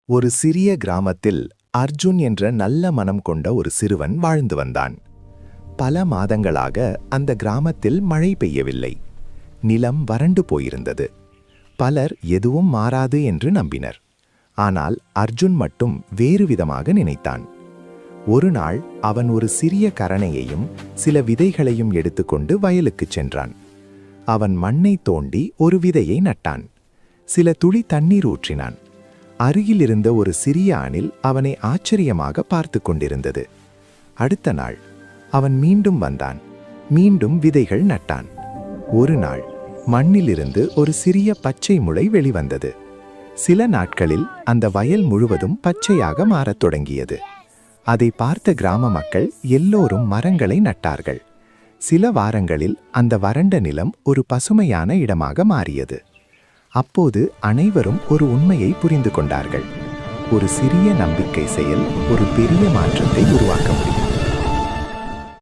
ஒரு சிறிய கிராமத்தில் அர்ஜுன் என்ற நல்ல மனம் கொண்ட ஒரு சிறுவன் வாழ்ந்து வந்தான். பல மாதங்களாக அந்த கிராமத்தில் மழை பெய்யவில்லை. நிலம் வறண்டு போயிருந்தது. பலர் எதுவும் மாறாது என்று நம்பினர். ஆனால் அர்ஜுன் மட்டும் வேறு விதமாக நினைத்தான். ஒரு நாள் அவன் ஒரு சிறிய கரணையையும் சில விதைகளையும் எடுத்துக்கொண்டு வயலுக்குச் சென்றான். அவன் மண்ணை தோண்டி ஒரு விதையை நட்டான். சில துளி தண்ணீர் ஊற்றினான். அருகில் இருந்த ஒரு சிறிய அணில் அவனை ஆச்சரியமாக பார்த்து கொண்டிருந்தது. அடுத்த நாள் அவன் மீண்டும் வந்தான். மீண்டும் விதைகள் நட்டான். ஒரு நாள் மண்ணிலிருந்து ஒரு சிறிய பச்சை முளை வெளிவந்தது. சில நாட்களில் அந்த வயல் முழுவதும் பச்சையாக மாறத் தொடங்கியது. அதை பார்த்த கிராம மக்கள் எல்லோரும் மரங்களை நட்டார்கள். சில வாரங்களில் அந்த வறண்ட நிலம் ஒரு பசுமையான இடமாக மாறியது. அப்போது அனைவரும் ஒரு உண்மையை புரிந்து கொண்டார்கள். ஒரு சிறிய நம்பிக்கை செயல் ஒரு பெரிய மாற்றத்தை உருவாக்க முடியும்.